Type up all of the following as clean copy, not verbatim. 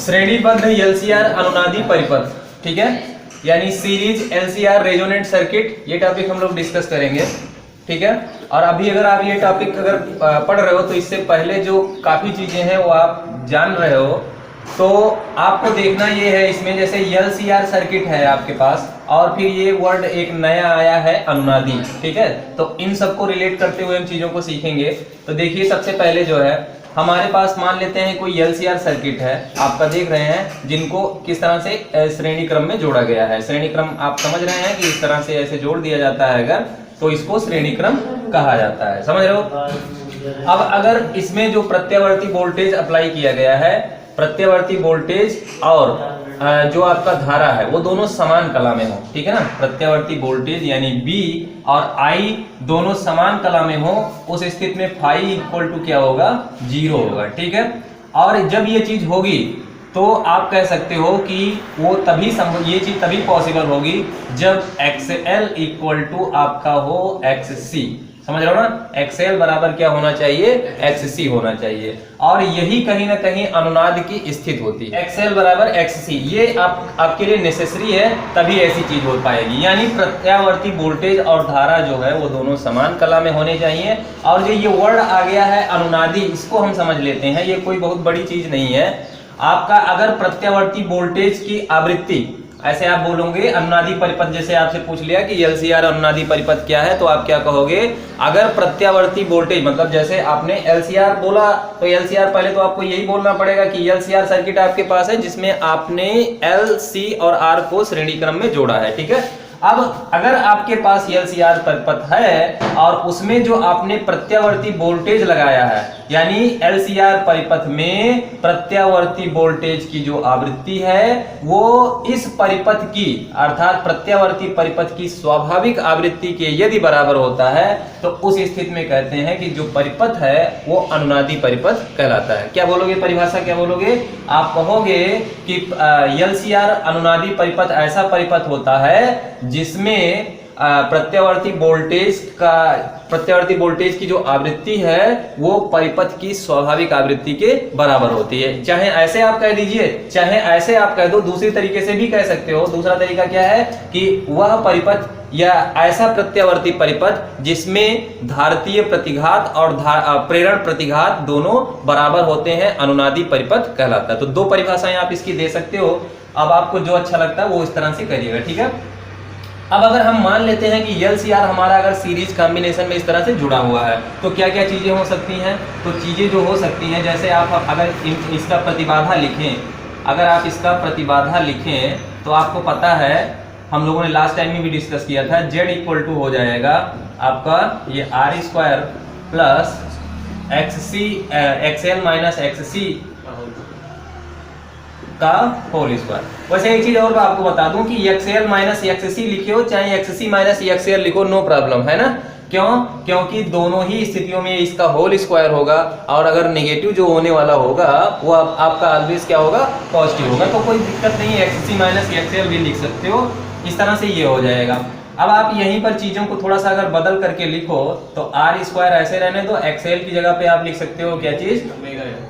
श्रेणीबद्ध एलसीआर अनुनादी परिपथ, ठीक है, यानी सीरीज एलसीआर रेजोनेंट सर्किट, ये टॉपिक हम लोग डिस्कस करेंगे, ठीक है। और अभी अगर आप ये टॉपिक अगर पढ़ रहे हो तो इससे पहले जो काफी चीजें हैं वो आप जान रहे हो, तो आपको देखना ये है इसमें, जैसे एलसीआर सर्किट है आपके पास और फिर ये वर्ड एक नया आया है अनुनादी, ठीक है। तो इन सबको रिलेट करते हुए हम चीजों को सीखेंगे। तो देखिए सबसे पहले जो है हमारे पास मान लेते हैं कोई एलसीआर सर्किट है, आपका देख रहे हैं जिनको किस तरह से श्रेणी क्रम में जोड़ा गया है। श्रेणी क्रम आप समझ रहे हैं कि इस तरह से ऐसे जोड़ दिया जाता है अगर, तो इसको श्रेणी क्रम कहा जाता है, समझ रहे हो। अब अगर इसमें जो प्रत्यावर्ती वोल्टेज अप्लाई किया गया है, प्रत्यावर्ती वोल्टेज और जो आपका धारा है वो दोनों समान कला में हो, ठीक है ना। प्रत्यावर्ती वोल्टेज यानी V और I दोनों समान कला में हो, उस स्थिति में फाई इक्वल टू क्या होगा, 0 होगा, ठीक है। और जब ये चीज होगी तो आप कह सकते हो कि वो तभी ये चीज तभी पॉसिबल होगी जब XL इक्वल टू आपका हो XC, समझ रहे हो ना। XL बराबर क्या होना चाहिए, XC होना चाहिए। और यही कहीं ना कहीं अनुनाद की स्थिति होती है, XL बराबर XC, ये आपके लिए नेसेसरी है, तभी ऐसी चीज हो पाएगी। यानी प्रत्यावर्ती वोल्टेज और धारा जो है वो दोनों समान कला में होने चाहिए। और जो ये वर्ड आ गया है अनुनादी, इसको हम समझ लेते हैं, ये कोई बहुत बड़ी चीज नहीं है। आपका अगर प्रत्यावर्ती वोल्टेज की आवृत्ति, ऐसे आप बोलोगे अनुनादी परिपथ, जैसे आपसे पूछ लिया कि एलसीआर अनुनादी परिपथ क्या है, तो आप क्या कहोगे, अगर प्रत्यावर्ती वोल्टेज, मतलब जैसे आपने एलसीआर बोला तो एलसीआर पहले तो आपको यही बोलना पड़ेगा कि एलसीआर सर्किट आपके पास है जिसमें आपने एल, सी और आर को श्रेणी क्रम में जोड़ा है, ठीक है। अब अगर आपके पास एलसीआर परिपथ है और उसमें जो आपने प्रत्यावर्ती वोल्टेज लगाया है, यानी एलसीआर परिपथ में प्रत्यावर्ती वोल्टेज की जो आवृत्ति है वो इस परिपथ की, अर्थात प्रत्यावर्ती परिपथ की स्वाभाविक आवृत्ति के यदि बराबर होता है, तो उस स्थिति में कहते हैं कि जो परिपथ है वो अनुनादी परिपथ कहलाता है। क्या बोलोगे, परिभाषा क्या बोलोगे, आप कहोगे कि एलसीआर अनुनादी परिपथ ऐसा परिपथ होता है जिसमें प्रत्यावर्ती वोल्टेज की जो आवृत्ति है वो परिपथ की स्वाभाविक आवृत्ति के बराबर होती है। चाहे ऐसे आप कह दीजिए, चाहे ऐसे आप कह दो, दूसरी तरीके से भी कह सकते हो। दूसरा तरीका क्या है कि वह परिपथ या ऐसा प्रत्यावर्ती परिपथ जिसमें धारतीय प्रतिघात और प्रेरण प्रतिघात दोनों बराबर होते हैं, अनुनादी परिपथ कहलाता है। तो दो परिभाषाएं आप इसकी दे सकते हो। अब आपको जो अच्छा लगता है वो इस तरह से करिएगा, ठीक है। अब अगर हम मान लेते हैं कि एलसीआर हमारा अगर सीरीज कॉम्बिनेशन में इस तरह से जुड़ा हुआ है, तो क्या क्या चीजें हो सकती हैं, तो चीजें जो हो सकती हैं, जैसे आप अगर इसका प्रतिबाधा लिखें, अगर आप इसका प्रतिबाधा लिखें तो आपको पता है, हम लोगों ने लास्ट टाइम में भी डिस्कस किया था, Z इक्वल टू हो जाएगा आपका ये R square plus XL minus XC का होल स्क्वायर। वैसे एक चीज और आपको बता दूं कि XL माइनस XC लिखे हो चाहे XC माइनस XL लिखो, नो प्रॉब्लम है ना। क्यों, क्योंकि दोनों ही स्थितियों में इसका होल स्क्वायर होगा और अगर नेगेटिव जो होने वाला होगा वो आपका ऑलवेज क्या होगा, पॉजिटिव होगा। तो कोई दिक्कत नहीं है, XC माइनस XL भी लिख सकते हो, इस तरह से ये हो जाएगा। अब आप यहीं पर चीजों को थोड़ा सा अगर बदल करके लिखो तो R स्क्वायर ऐसे रहने दो, XL की जगह पे आप लिख सकते हो क्या चीज,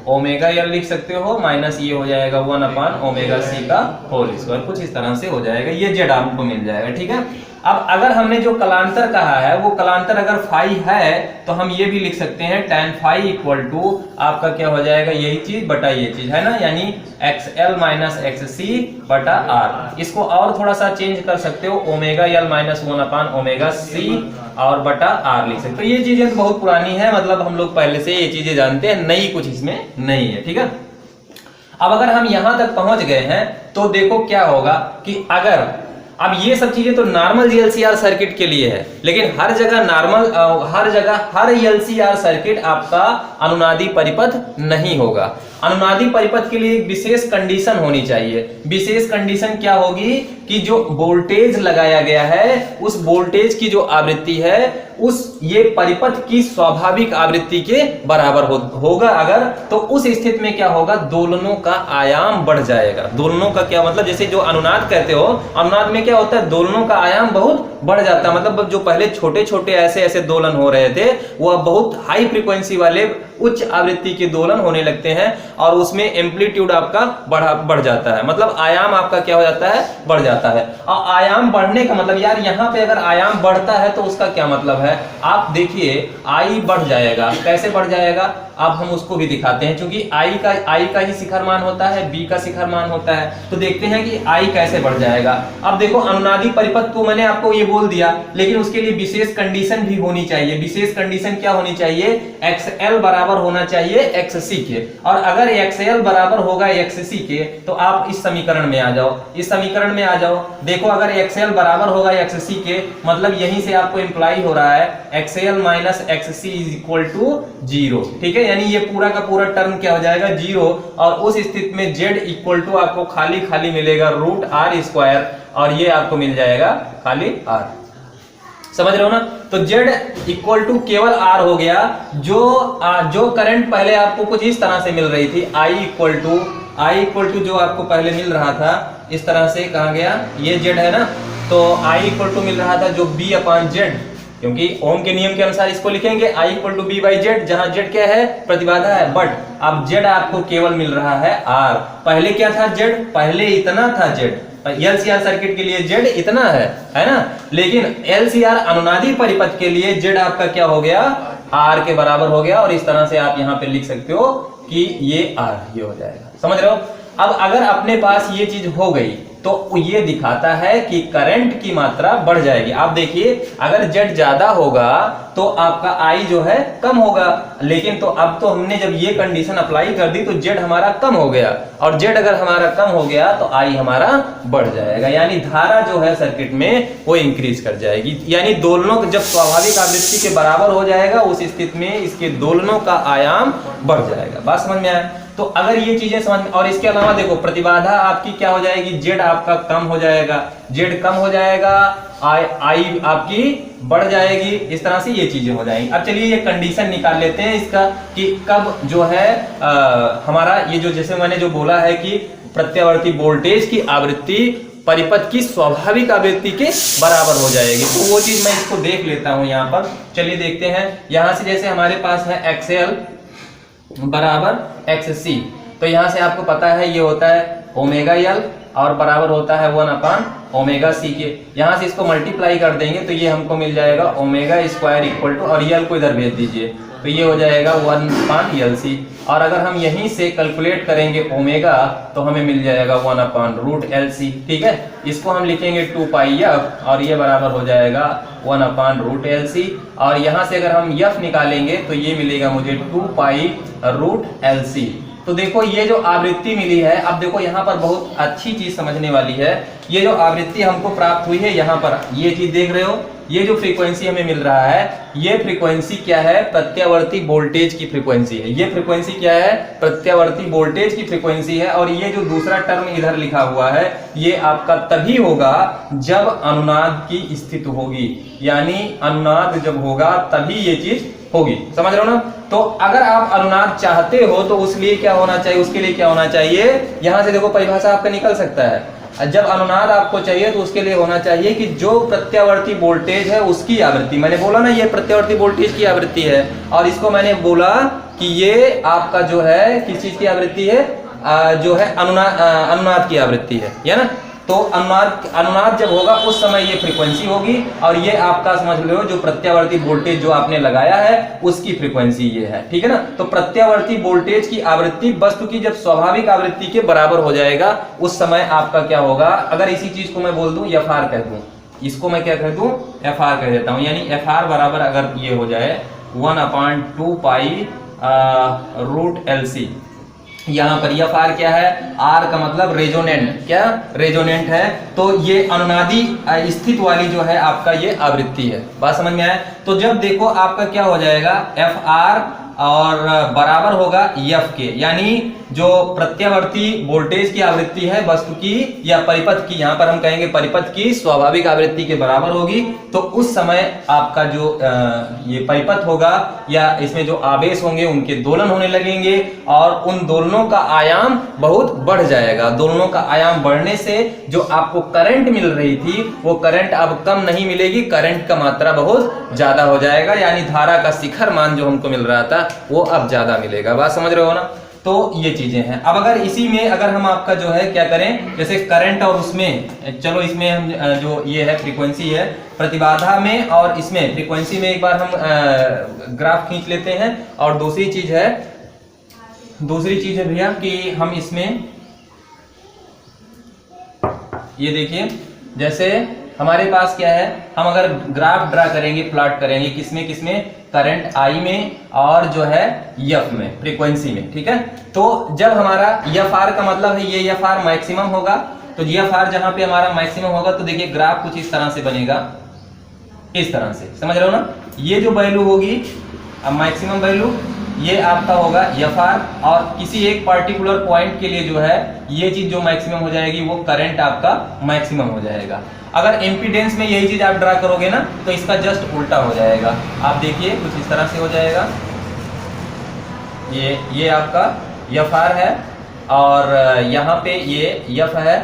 ओमेगा एल लिख सकते हो, माइनस ये हो जाएगा 1/ओमेगा c का होल स्क्वायर, कुछ इस तरह से हो जाएगा, ये जेड आपको मिल जाएगा, ठीक है। अब अगर हमने जो कलांतर कहा है वो कलांतर अगर फाई है तो हम ये भी लिख सकते हैं tan फाई इक्वल टू आपका क्या हो जाएगा, यही चीज बटा ये चीज है ना, यानी XL माइनस XC बटा R। इसको और थोड़ा सा चेंज कर सकते हो, ओमेगा एल माइनस 1/ओमेगा c और बटा R लिख सकते हो। ये चीजें बहुत पुरानी है, मतलब हम लोग पहले से ये चीजें जानते हैं, नई कुछ इसमें नहीं है, ठीक है। अब अगर हम यहां तक पहुंच गए हैं तो देखो क्या होगा कि अगर, अब ये सब चीजें तो नॉर्मल एलसीआर सर्किट के लिए है, लेकिन हर जगह हर एलसीआर सर्किट आपका अनुनादी परिपथ नहीं होगा। अनुनादी परिपथ के लिए एक विशेष कंडीशन होनी चाहिए। विशेष कंडीशन क्या होगी कि जो वोल्टेज लगाया गया है उस वोल्टेज की जो आवृत्ति है उस ये परिपथ की स्वाभाविक आवृत्ति के बराबर होगा अगर, तो उस स्थिति में क्या होगा, दोलनों का आयाम बढ़ जाएगा। दोलनों का क्या मतलब, जैसे जो अनुनाद कहते हो, अनुनाद में क्या होता है, दोलनों का आयाम बहुत बढ़ जाता है। मतलब जो पहले छोटे छोटे ऐसे ऐसे दोलन हो रहे थे वो अब बहुत हाई फ्रीक्वेंसी वाले उच्च आवृत्ति के दोलन होने लगते हैं और उसमें एम्पलीट्यूड आपका बढ़ जाता है, मतलब आयाम आपका क्या हो जाता है, बढ़ जाता है। और आयाम बढ़ने का मतलब यार यहाँ पे अगर आयाम बढ़ता है तो उसका क्या मतलब है, आप देखिए आई बढ़ जाएगा, कैसे बढ़ जाएगा अब हम उसको भी दिखाते हैं, क्योंकि आई का ही शिखर मान होता है, बी का शिखर मान होता है, तो देखते हैं कि आई कैसे बढ़ जाएगा। अब देखो अनुनादी परिपथ तो मैंने आपको ये बोल दिया, लेकिन उसके लिए विशेष कंडीशन भी होनी चाहिए। विशेष कंडीशन क्या होनी चाहिए, XL बराबर होना चाहिए XC के, और अगर XL बराबर होगा XC के तो आप इस समीकरण में आ जाओ, इस समीकरण में आ जाओ। देखो अगर XL बराबर होगा XC के मतलब यहीं से आपको इंप्लाई हो रहा है XL minus XC is equal to 0, ठीक है, यानी ये पूरा का पूरा टर्म क्या हो जाएगा 0, और उस स्थिति में Z इक्वल टू आपको खाली खाली मिलेगा रूट R स्क्वायर, और ये आपको मिल जाएगा खाली R। समझ रहे हो ना, तो Z इक्वल टू केवल R हो गया। जो करंट पहले आपको कुछ इस तरह से मिल रही थी, I इक्वल टू जो आपको पहले मिल रहा था इस तरह से, कहा गया ये Z है ना, तो I इक्वल टू मिल रहा था जो B अपान Z, क्योंकि ओम के नियम के अनुसार इसको लिखेंगे I equal to B by Z, जहां Z क्या है, प्रतिबाधा है, बट अब Z आपको केवल मिल रहा है R। पहले क्या था Z, पहले इतना था Z, LCR सर्किट के लिए Z इतना है ना, लेकिन LCR अनुनादी परिपथ के लिए Z आपका क्या हो गया, R के बराबर हो गया, और इस तरह से आप यहाँ पे लिख सकते हो कि ये R ये हो जाएगा। समझ रहे हो। अब अगर अपने पास ये चीज हो गई तो ये दिखाता है कि करंट की मात्रा बढ़ जाएगी। आप देखिए अगर Z ज्यादा होगा तो आपका I जो है कम होगा, लेकिन तो अब तो हमने जब ये कंडीशन अप्लाई कर दी तो Z हमारा कम हो गया, और Z अगर हमारा कम हो गया तो I हमारा बढ़ जाएगा, यानी धारा जो है सर्किट में वो इंक्रीज कर जाएगी। यानी दोलनों जब स्वाभाविक आवृत्ति के बराबर हो जाएगा उस स्थिति में इसके दोलनों का आयाम बढ़ जाएगा। बात समझ में आया। तो अगर ये चीजें समझ में, और इसके अलावा देखो प्रतिबाधा आपकी क्या हो जाएगी, Z आपका कम हो जाएगा, Z कम हो जाएगा, I आपकी बढ़ जाएगी, इस तरह से ये चीजें हो जाएंगी। अब चलिए ये कंडीशन निकाल लेते हैं इसका कि कब जो है हमारा ये जो जैसे मैंने जो बोला है कि प्रत्यावर्ती वोल्टेज की आवृत्ति परिपथ की स्वाभाविक आवृत्ति के बराबर हो जाएगी, तो वो चीज मैं इसको देख लेता हूं यहाँ पर। चलिए देखते हैं, यहां से जैसे हमारे पास है XL बराबर XC, तो यहां से आपको पता है ये होता है ओमेगा L और बराबर होता है 1 अपान ओमेगा C के। यहां से इसको मल्टीप्लाई कर देंगे तो ये हमको मिल जाएगा ओमेगा स्क्वायर इक्वल टू, और L को इधर भेज दीजिए तो ये हो जाएगा 1 अपान LC, और अगर हम यहीं से कैलकुलेट करेंगे ओमेगा तो हमें मिल जाएगा 1 अपान रूट LC, ठीक है। इसको हम लिखेंगे 2 पाई f, और ये बराबर हो जाएगा 1 अपान रूट LC, और यहाँ से अगर हम f निकालेंगे तो ये मिलेगा मुझे 2 पाई रूट LC। तो देखो ये जो आवृत्ति मिली है, अब देखो यहाँ पर बहुत अच्छी चीज समझने वाली है। ये जो आवृत्ति हमको प्राप्त हुई है, यहाँ पर ये चीज देख रहे हो, ये जो फ्रीक्वेंसी हमें मिल रहा है, ये फ्रीक्वेंसी क्या है, प्रत्यावर्ती वोल्टेज की फ्रीक्वेंसी है। ये फ्रीक्वेंसी क्या है, प्रत्यावर्ती वोल्टेज की फ्रीक्वेंसी है। और ये जो दूसरा टर्म इधर लिखा हुआ है ये आपका तभी होगा जब अनुनाद की स्थिति होगी, यानी अनुनाद जब होगा तभी ये चीज होगी। समझ रहे हो ना। तो अगर आप अनुनाद चाहते हो तो उसके लिए क्या होना चाहिए, यहां से देखो परिभाषा आपका निकल सकता है। जब अनुनाद आपको चाहिए तो उसके लिए होना चाहिए कि जो प्रत्यावर्ती वोल्टेज है उसकी आवृत्ति, मैंने बोला ना ये प्रत्यावर्ती वोल्टेज की आवृत्ति है, और इसको मैंने बोला कि ये आपका जो है किस चीज की आवृत्ति है, जो है अनुनाद की आवृत्ति है, या ना। तो अनुनाद जब होगा उस समय ये फ्रीक्वेंसी होगी, और ये आपका समझ लो जो प्रत्यावर्ती वोल्टेज जो आपने लगाया है उसकी फ्रीक्वेंसी ये है, ठीक है ना। तो प्रत्यावर्ती वोल्टेज की आवृत्ति वस्तु की जब स्वाभाविक आवृत्ति के बराबर हो जाएगा उस समय आपका क्या होगा, अगर इसी चीज को मैं बोल दूं FR कह दूं, इसको मैं क्या कह दूं, FR कह देता हूं, यानी FR बराबर अगर ये हो जाए 1 अपान 2 पाई रूट LC। यहाँ पर FR क्या है, R का मतलब रेजोनेंट, क्या रेजोनेंट है, तो ये अनुनादी स्थित वाली जो है आपका ये आवृत्ति है। बात समझ में आया। तो जब देखो आपका क्या हो जाएगा FR और बराबर होगा F के, यानी जो प्रत्यावर्ती वोल्टेज की आवृत्ति है वस्तु की या परिपथ की, यहाँ पर हम कहेंगे परिपथ की स्वाभाविक आवृत्ति के बराबर होगी, तो उस समय आपका जो ये परिपथ होगा या इसमें जो आवेश होंगे उनके दोलन होने लगेंगे, और उन दोलनों का आयाम बहुत बढ़ जाएगा। दोलनों का आयाम बढ़ने से जो आपको करंट मिल रही थी वो करंट अब कम नहीं मिलेगी, करंट का मात्रा बहुत ज्यादा हो जाएगा, यानी धारा का शिखर मान जो हमको मिल रहा था वो अब ज्यादा मिलेगा। बात समझ रहे हो ना? तो ये चीजें हैं। अब अगर इसी में अगर हम आपका जो है क्या करें, जैसे करंट और उसमें, चलो इसमें हम जो ये है फ्रीक्वेंसी है, प्रतिबाधा में और इसमें फ्रीक्वेंसी में एक बार हम ग्राफ खींच लेते हैं। और दूसरी चीज है भैया कि हम इसमें ये देखिए, जैसे हमारे पास क्या है, हम अगर ग्राफ ड्रा करेंगे, प्लॉट करेंगे किसमें करंट आई में और जो है एफ में, फ्रीक्वेंसी में, ठीक है। तो जब हमारा एफ आर का मतलब है ये एफ आर मैक्सिमम होगा, तो एफ आर जहां पे हमारा मैक्सिमम होगा तो देखिए ग्राफ कुछ इस तरह से बनेगा, इस तरह से, समझ रहे हो ना। ये जो वैल्यू होगी अब मैक्सिमम वैल्यू, ये आपका होगा एफ आर, और किसी एक पर्टिकुलर पॉइंट के लिए जो है ये चीज जो मैक्सिमम हो जाएगी वो करंट आपका मैक्सिमम हो जाएगा। अगर इम्पीडेंस में यही चीज आप ड्रा करोगे ना तो इसका जस्ट उल्टा हो जाएगा। आप देखिए कुछ इस तरह से हो जाएगा, ये आपका एफ आर है और यहाँ पे ये एफ है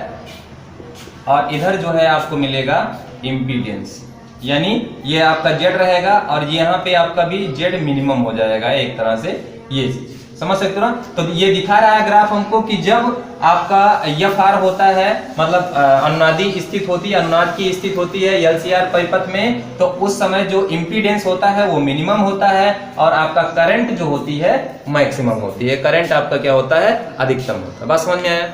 और इधर जो है आपको मिलेगा इम्पीडेंस, यानी ये आपका जेड रहेगा और यहाँ पे आपका भी जेड मिनिमम हो जाएगा एक तरह से। ये चीज समझ सकते हो ना। तो ये दिखा रहा है ग्राफ हमको कि जब आपका एफ आर होता है, मतलब अनुनादी स्थित होती है, अनुनाद की स्थित होती है एलसीआर परिपथ में, तो उस समय जो इम्पीडेंस होता है वो मिनिमम होता है और आपका करंट जो होती है मैक्सिमम होती है। करंट आपका क्या होता है, अधिकतम होता है। बस समझ में आया?